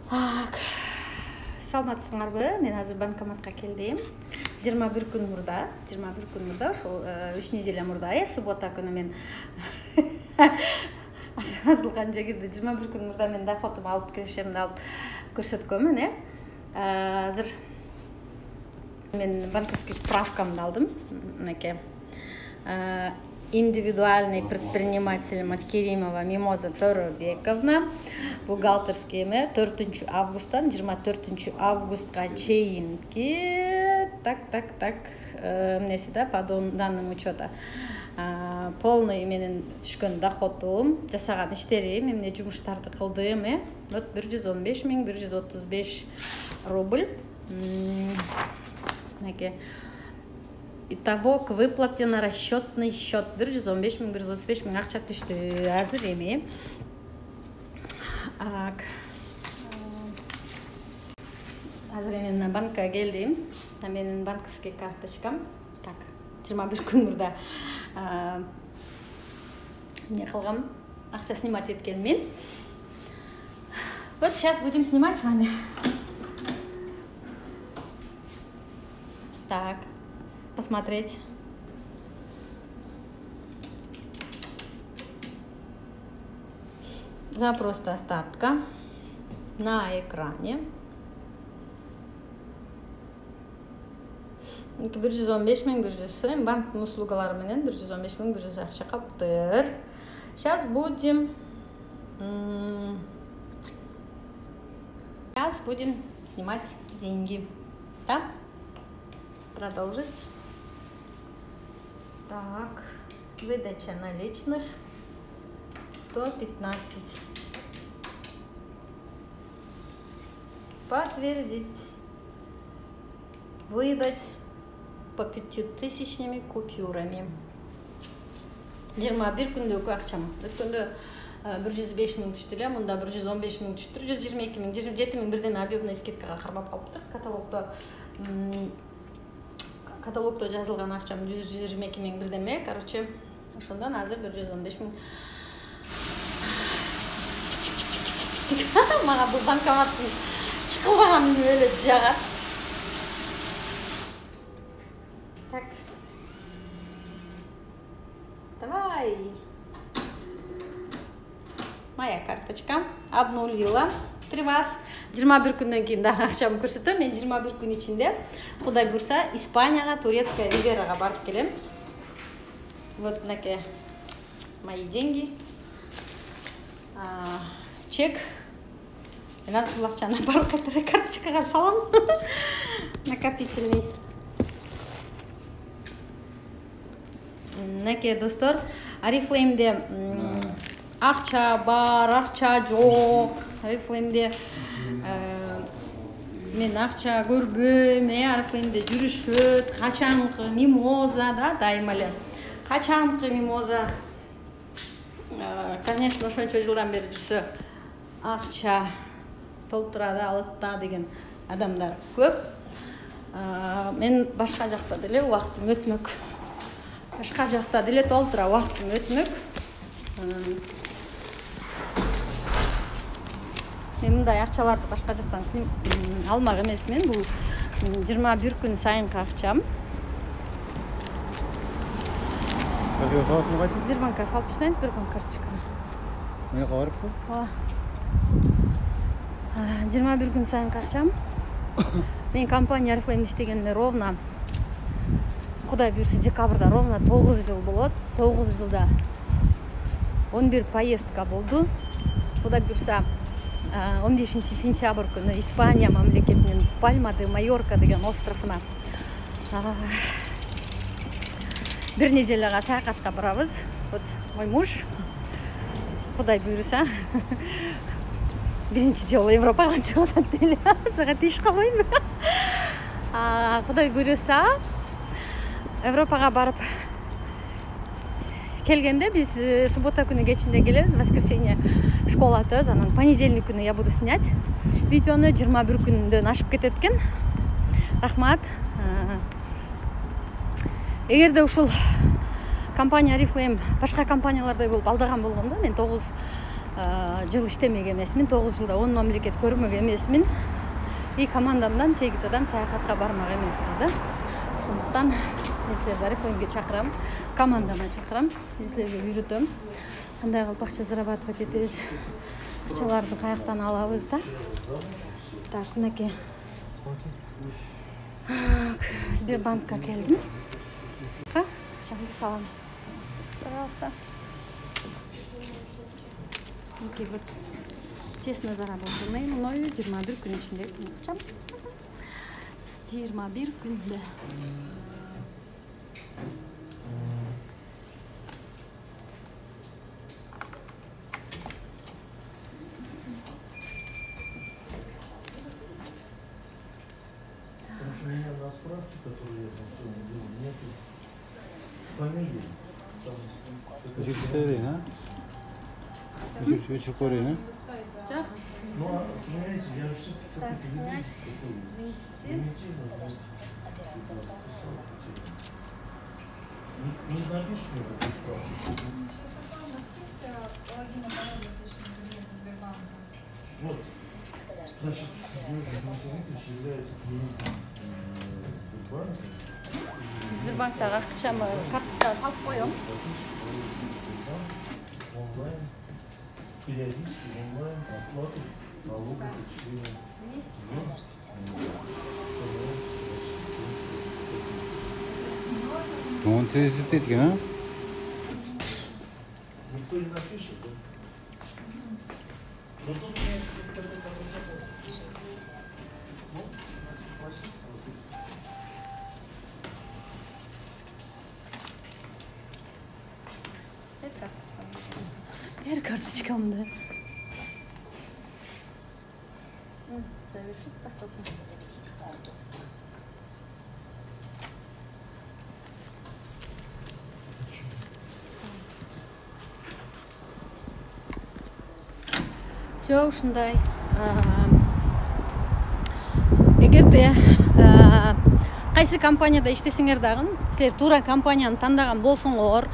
Так, саламатсыңарбы? Мен азыр банкоматка келдим. 21 күн мурда, ошол 3 неделя мурда, суббота күнү мен азылган жегирди 21 күн мурда мен доходумду алып киришимди алып көрсөткөнмүн, Азыр мен банковский справкамды алдым. Мынакей. Индивидуальный предприниматель Маткеримова Мимоза Торобековна, бухгалтерский 4 августтан 24 августка чейинки эмнеси по данным учета полный менен түшкөн доходум, жасаган иштерим, эмне жумуштарды кылдым, вот 115 135 рубль. Итого к выплате на расчетный счет 115 135 акча түштү. Азыр эми мен банкка келдим. Менин банковский карточкам. Так, 21 күн мурда не кылгам, акча снимать эткен мен. Вот сейчас будем снимать с вами. Так, посмотреть. Запрос остатка на экране. 115 100 банктын услугалары менен 115 100 акча каптыр. Сейчас будем снимать деньги. Да? Продолжить. Так, выдача наличных 115. Подтвердить. Выдать по 5000 купюрами. 21 күндөгү акчам. Өткөндө 105 000 түштү эле, мында 115 000 түштү. 122 000, 27 000 бирден объемный скидкага кармап калыптыр. Каталогдо жазылган акчам 122 000 бирдеме. Короче, ошондон азыр 115 000. Мага бул банкоматтын чыкылбаганын өлө жагат. Так. Давай. Моя карточка обнулила при вас. 21 күндөн кийин дагы акчамды көрсөтөм. Мен 21 күн ичинде Кудай буйрса Испанияга, Турецкая Ривьерага барып келем. Вот мынакей мои деньги. Чек. Мен азыр бул акчаны барып кайра карточкага салам. Накопительный. Мынакей достор, Арифлеймде акча бар, акча жок. Арифлеймде мен акча көрбөйм, Арифлеймде жүрүшөт, качанкы мимоза да, дайыма эле. Качанкы мимоза. Конечно, ошончо жылдан бери жүрсө акча толтурады, алат да деген адамдар көп. Мен башка жакта деле убактым өтмөк. Башка жакта деле толтура убактым өтмөк. Мен мындай акчаларды башка жактан алмак эмесмин. Бул 21 күн сайынкы акчам. Сбербанкка салып таштайын, Сбербанк карточканы. Эмне барыппы? 21 күн сайынкы акчам. Мен компания Арифлеймде иштегениме ровно Кудай буйрса декабрда ровно 9 жыл болот. 9 жылда 11 поездка болду. Кудай буйрса 15 сентябрь күнү Испания мамлекетинин Пальма де Майорка деген островуна бир неделяга саякатка барабыз. Вот мой муж Кудай буйрса биринчи жолу Европага чыгып атат деле. Сага тийиш калбайбы? Кудай буйрса Европага барып келгенде биз суббота күнү кечинде келебиз, воскресенье школа атабыз, анан понедельник күнү я буду снять видеону. 21 күндөн ашып кетет экен. Рахмат. Эгерде ушул компания Арифлейм башка компаниялардай болуп алдаган болгондо мен 9 жыл иштемеген эмесмин, 9 жылда 10 мамлекет көрмөгөн эмесмин. И командамдан 8 адам саякатка бармак эмеспиз да. Ошондуктан мен силерди Орифлеймге чакырам, командама чакырам, мен силерге үйрөтөм. Кандай кылып акча зарабатывать этебиз, акчаларды каяктан алабыз да. Так, мынакей. Сбербанкка келдим. Акчамды салам. Пожалуйста. Мынакей вот честно заработанный мною 21 күн ичинде акчам. 21 күндө. У меня на справке, которую я там сегодня делал, нету фамилии. Ну, а, понимаете, я же все-таки Так, какой-то снять лимитивно, листья. Не напишешь мне эту справку? Вот. Значит, Дмитрий является клиентом Сбербанка. Сбербанктагы акчамы карточкага салып коем. Онлайн, периодически онлайн оплату налогов отчисления. Он тездетет экен, а? Никто не напишет, да? Но тут мне сказать, ну, спросить. Бер карточкамды. Завершить посылку. Все ушундай. Эгерде кайсы компанияда иштесеңер дагы, силер туура компанияны тандаган болсоңор,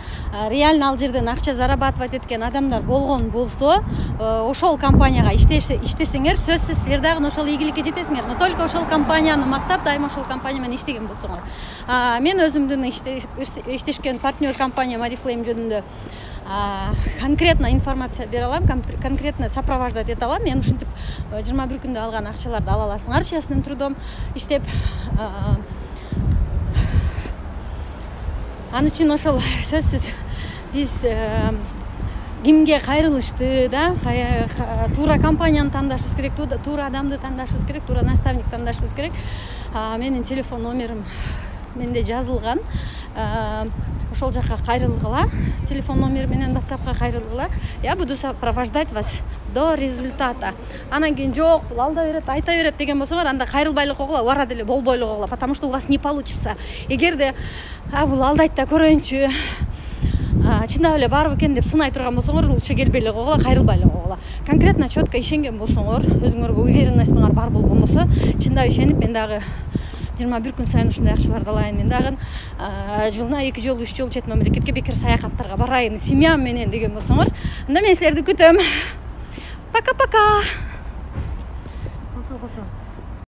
реально ал жерден акча зарабатывать эткен адамдар болгон болсо, ошол компанияга иштесеңер, сөзсүз силер дагы ошол ийгиликке жетесиңер. Но только ошол компанияны мактап, дайыма ошол компания менен иштеген болсоңор. Мен өзүмдүн иштешкен партнер компания Oriflame жөнүндө конкретно информация бере алам, конкретно сопровождать ете алам. Мен ушинтип 21 күндө алган акчаларды ала аласыңар, честным трудом иштеп. Аны үчүн ошол сөзсүз биз кимге кайрылышты да, туура компанияны тандашыбыз керек, туура адамды тандашыбыз керек, туура наставник тандашыбыз керек. Менин телефон номерим менде жазылган. Ошол жакка кайрылгыла, телефон номер менен WhatsAppка кайрылгыла. Я буду сопровождать вас до результата. Анан кийин жок, бул алда берет, айта берет деген болсоңор, анда кайрылбай эле койгула, бара деле болбой эле койгула, потому что у вас не получится. Эгерде бул алдайт да көрөйүнчү, чындап эле бар экен деп сынай турган болсоңор, лучше келбей эле койгула, кайрылбай эле койгула. Конкретно четко ишенген болсоңор, өзүңөргө уверенностьыңар бар болгон болсо, чындап ишенип мен дагы 21 күн сайын ушундай акчаларды алайын, мен дагы жылына 2 жолу 3 жолу чет мамлекетке бекер саякаттарга барайын семьям менен деген болсоңор, анда мен силерди күтөм. Пока-пока.